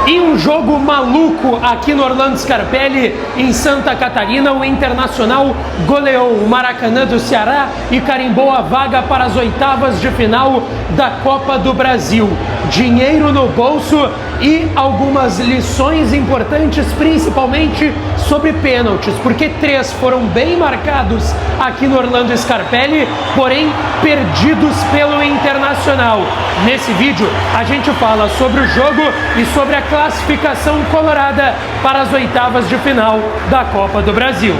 Em um jogo maluco aqui no Orlando Scarpelli, em Santa Catarina, o Internacional goleou o Maracanã do Ceará e carimbou a vaga para as oitavas de final da Copa do Brasil. Dinheiro no bolso e algumas lições importantes, principalmente sobre pênaltis, porque 3 foram bem marcados aqui no Orlando Scarpelli, porém perdidos pelo Internacional. Nesse vídeo a gente fala sobre o jogo e sobre a classificação colorada para as oitavas de final da Copa do Brasil.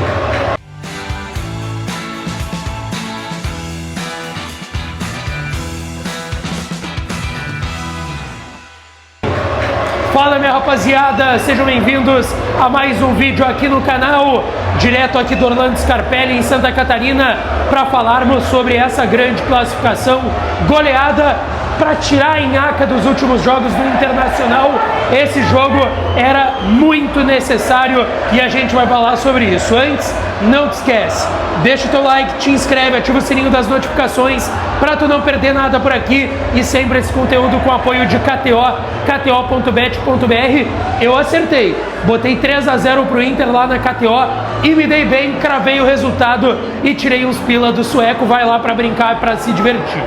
Fala, minha rapaziada, sejam bem-vindos a mais um vídeo aqui no canal, direto aqui do Orlando Scarpelli em Santa Catarina, para falarmos sobre essa grande classificação, goleada para tirar a nhaca dos últimos jogos do Internacional. Esse jogo era muito necessário e a gente vai falar sobre isso. Antes, não te esquece, deixa o teu like, te inscreve, ativa o sininho das notificações para tu não perder nada por aqui, e sempre esse conteúdo com apoio de KTO.bet.br. Eu acertei, botei 3-0 pro Inter lá na KTO e me dei bem, cravei o resultado e tirei uns pila do sueco. Vai lá para brincar e para se divertir.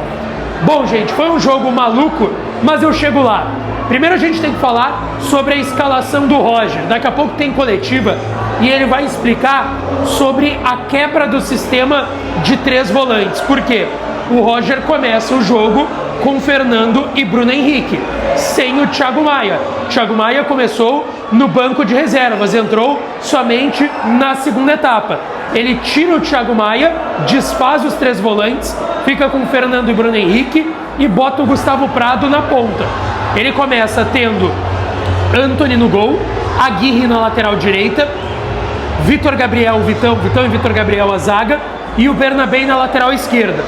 Bom, gente, foi um jogo maluco, mas eu chego lá. Primeiro a gente tem que falar sobre a escalação do Roger. Daqui a pouco tem coletiva e ele vai explicar sobre a quebra do sistema de 3 volantes. Por quê? O Roger começa o jogo com Fernando e Bruno Henrique, sem o Thiago Maia. Thiago Maia começou no banco de reservas, entrou somente na segunda etapa. Ele tira o Thiago Maia, desfaz os 3 volantes, fica com Fernando e Bruno Henrique e bota o Gustavo Prado na ponta. Ele começa tendo Antony no gol, Aguirre na lateral direita, Vitão e Vitor Gabriel a zaga e o Bernabé na lateral esquerda.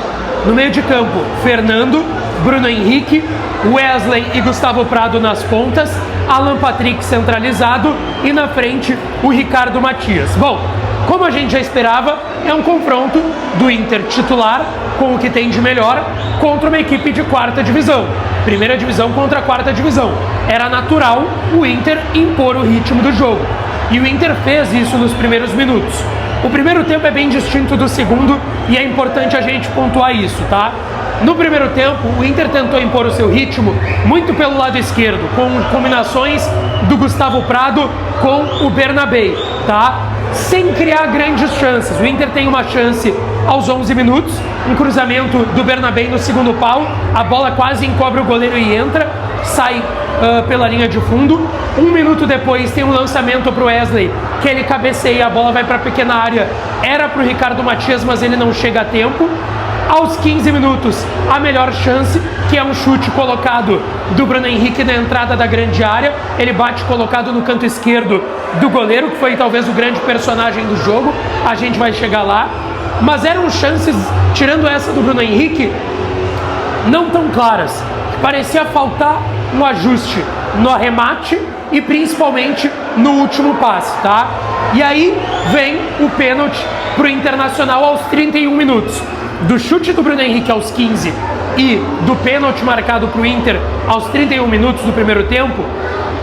No meio de campo, Fernando, Bruno Henrique, Wesley e Gustavo Prado nas pontas, Alan Patrick centralizado e na frente o Ricardo Matias. Bom, como a gente já esperava, é um confronto do Inter titular com o que tem de melhor contra uma equipe de 4ª divisão. Primeira divisão contra a 4ª divisão. Era natural o Inter impor o ritmo do jogo. E o Inter fez isso nos primeiros minutos. O primeiro tempo é bem distinto do segundo e é importante a gente pontuar isso, tá? No primeiro tempo, o Inter tentou impor o seu ritmo muito pelo lado esquerdo, com combinações do Gustavo Prado com o Bernabé, tá? Sem criar grandes chances. O Inter tem uma chance aos 11 minutos, um cruzamento do Bernabé no segundo pau, a bola quase encobre o goleiro e entra, sai pela linha de fundo. 1 minuto depois tem um lançamento para o Wesley, que ele cabeceia, a bola vai para a pequena área, era para o Ricardo Matias, mas ele não chega a tempo. Aos 15 minutos, a melhor chance, que é um chute colocado do Bruno Henrique na entrada da grande área. Ele bate colocado no canto esquerdo do goleiro, que foi talvez o grande personagem do jogo. A gente vai chegar lá. Mas eram chances, tirando essa do Bruno Henrique, não tão claras. Parecia faltar um ajuste no arremate e principalmente no último passe, tá? E aí vem o pênalti pro Internacional aos 31 minutos. Do chute do Bruno Henrique aos 15 e do pênalti marcado pro Inter aos 31 minutos do primeiro tempo,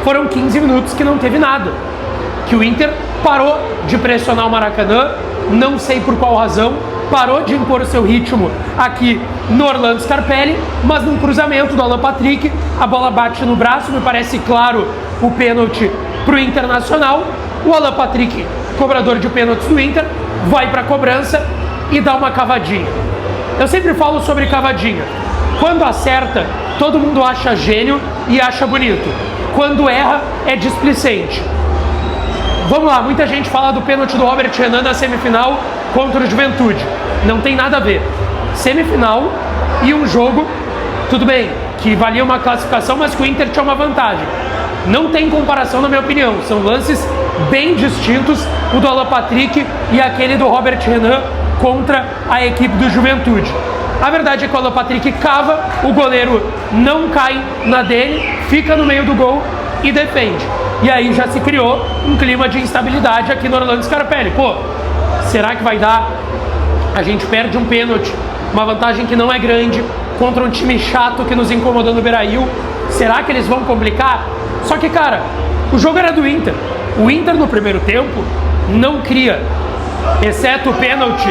foram 15 minutos que não teve nada. Que o Inter parou de pressionar o Maracanã, não sei por qual razão, parou de impor o seu ritmo aqui no Orlando Scarpelli, mas num cruzamento do Alan Patrick, a bola bate no braço, me parece claro o pênalti pro Internacional. O Alan Patrick, cobrador de pênaltis do Inter, vai para a cobrança e dá uma cavadinha. Eu sempre falo sobre cavadinha. Quando acerta, todo mundo acha gênio e acha bonito. Quando erra, é displicente. Vamos lá, muita gente fala do pênalti do Robert Renan na semifinal contra o Juventude. Não tem nada a ver. Semifinal e um jogo, tudo bem, que valia uma classificação, mas que o Inter tinha uma vantagem. Não tem comparação, na minha opinião. São lances bem distintos, o do Alan Patrick e aquele do Robert Renan contra a equipe do Juventude. A verdade é que o Alan Patrick cava, o goleiro não cai na dele, fica no meio do gol e defende. E aí já se criou um clima de instabilidade aqui no Orlando Scarpelli. Pô, será que vai dar? A gente perde um pênalti, uma vantagem que não é grande, contra um time chato que nos incomodou no Beira-Rio. Será que eles vão complicar? Só que, cara, o jogo era do Inter. O Inter no primeiro tempo não cria, exceto o pênalti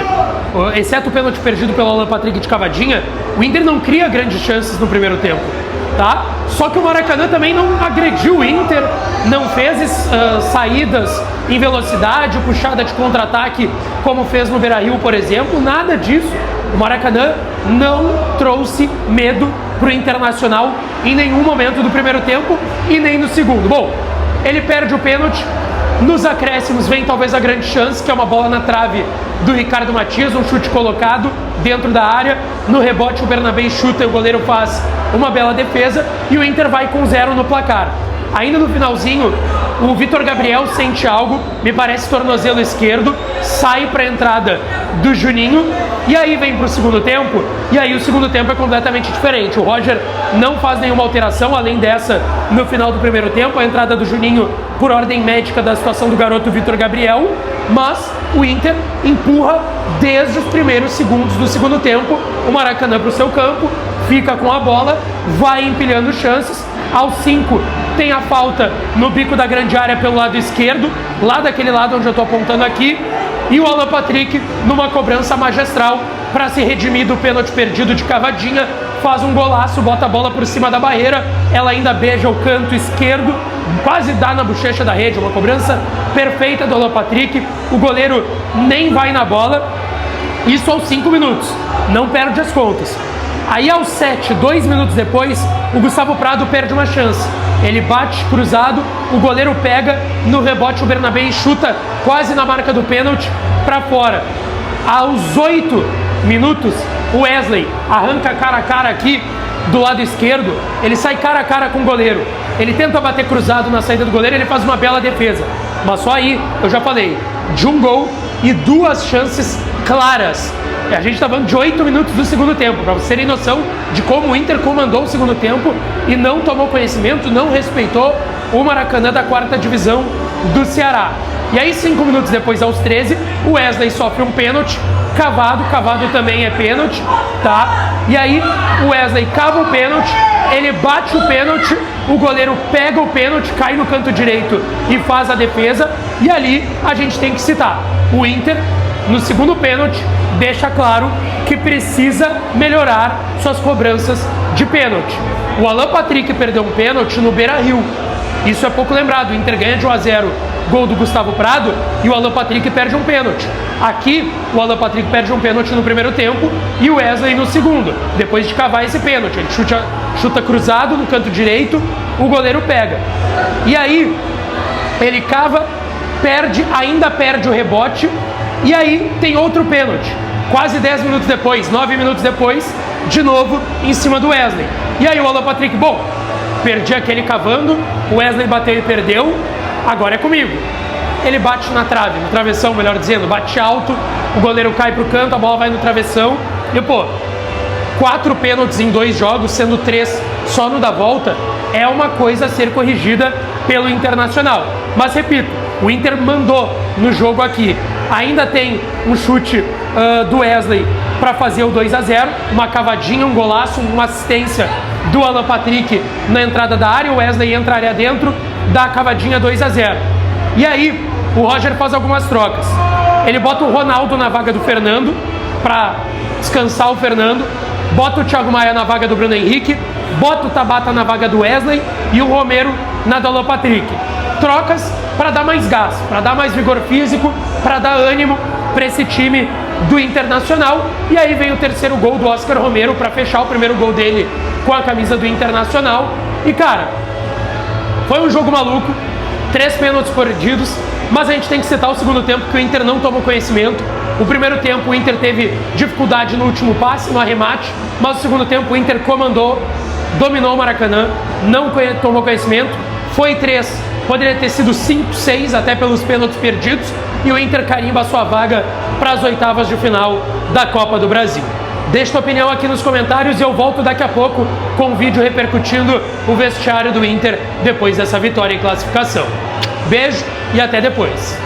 perdido pelo Alan Patrick de cavadinha, o Inter não cria grandes chances no primeiro tempo, tá? Só que o Maracanã também não agrediu o Inter, não fez saídas em velocidade, puxada de contra-ataque, como fez no Beira-Rio, por exemplo, nada disso. O Maracanã não trouxe medo pro Internacional em nenhum momento do primeiro tempo e nem no segundo. Bom, ele perde o pênalti. Nos acréscimos vem talvez a grande chance, que é uma bola na trave do Ricardo Matias, um chute colocado dentro da área. No rebote o Bernabé chuta e o goleiro faz uma bela defesa e o Inter vai com 0 no placar. Ainda no finalzinho, o Vitor Gabriel sente algo, me parece tornozelo esquerdo, sai para a entrada do Juninho e aí vem para o segundo tempo, e aí o segundo tempo é completamente diferente. O Roger não faz nenhuma alteração, além dessa no final do primeiro tempo, a entrada do Juninho por ordem médica da situação do garoto Vitor Gabriel, mas o Inter empurra desde os primeiros segundos do segundo tempo o Maracanã para o seu campo, fica com a bola, vai empilhando chances. Aos 5 tem a falta no bico da grande área pelo lado esquerdo, lá daquele lado onde eu estou apontando aqui, e o Alan Patrick, numa cobrança magistral para se redimir do pênalti perdido de cavadinha, faz um golaço, bota a bola por cima da barreira, ela ainda beija o canto esquerdo, quase dá na bochecha da rede, uma cobrança perfeita do Alan Patrick, o goleiro nem vai na bola, isso aos 5 minutos, não perde as contas. Aí aos 7, 2 minutos depois, o Gustavo Prado perde uma chance. Ele bate cruzado, o goleiro pega, no rebote o Bernabé chuta quase na marca do pênalti para fora. Aos 8 minutos, o Wesley arranca cara a cara aqui do lado esquerdo, ele sai cara a cara com o goleiro. Ele tenta bater cruzado na saída do goleiro, ele faz uma bela defesa. Mas só aí, eu já falei, de um gol e 2 chances claras. A gente está falando de 8 minutos do segundo tempo, para vocês terem noção de como o Inter comandou o segundo tempo e não tomou conhecimento, não respeitou o Maracanã da 4ª divisão do Ceará. E aí 5 minutos depois, aos 13, o Wesley sofre um pênalti, cavado também é pênalti, tá? E aí o Wesley cava o pênalti, ele bate o pênalti, o goleiro pega o pênalti, cai no canto direito e faz a defesa, e ali a gente tem que citar, o Inter no segundo pênalti deixa claro que precisa melhorar suas cobranças de pênalti. O Alan Patrick perdeu um pênalti no Beira-Rio, isso é pouco lembrado. O Inter ganha de 1-0, gol do Gustavo Prado, e o Alan Patrick perde um pênalti. Aqui o Alan Patrick perde um pênalti no primeiro tempo e o Wesley no segundo, depois de cavar esse pênalti. Ele chuta cruzado no canto direito, o goleiro pega, e aí ele cava, ainda perde o rebote. E aí tem outro pênalti, quase 10 minutos depois, 9 minutos depois, de novo em cima do Wesley. E aí o Alan Patrick, bom, perdi aquele cavando, o Wesley bateu e perdeu, agora é comigo. Ele bate na trave, no travessão, melhor dizendo, bate alto, o goleiro cai pro canto, a bola vai no travessão. E pô, 4 pênaltis em 2 jogos, sendo 3 só no da volta, é uma coisa a ser corrigida pelo Internacional. Mas repito, o Inter mandou no jogo aqui. Ainda tem um chute do Wesley para fazer o 2-0, uma cavadinha, um golaço, uma assistência do Alan Patrick na entrada da área, o Wesley entra a área dentro, dá a cavadinha 2-0. E aí o Roger faz algumas trocas. Ele bota o Ronaldo na vaga do Fernando para descansar o Fernando, bota o Thiago Maia na vaga do Bruno Henrique, bota o Tabata na vaga do Wesley e o Romero na do Alan Patrick. Trocas para dar mais gás, para dar mais vigor físico, para dar ânimo para esse time do Internacional. E aí vem o terceiro gol do Oscar Romero para fechar o primeiro gol dele com a camisa do Internacional. E cara, foi um jogo maluco, 3 pênaltis perdidos, mas a gente tem que citar o segundo tempo, que o Inter não tomou conhecimento. O primeiro tempo o Inter teve dificuldade no último passe, no arremate, mas o segundo tempo o Inter comandou, dominou o Maracanã, não tomou conhecimento, foi 3, poderia ter sido 5, 6, até pelos pênaltis perdidos, e o Inter carimba a sua vaga para as 8ª de final da Copa do Brasil. Deixa tua opinião aqui nos comentários e eu volto daqui a pouco com um vídeo repercutindo o vestiário do Inter depois dessa vitória em classificação. Beijo e até depois.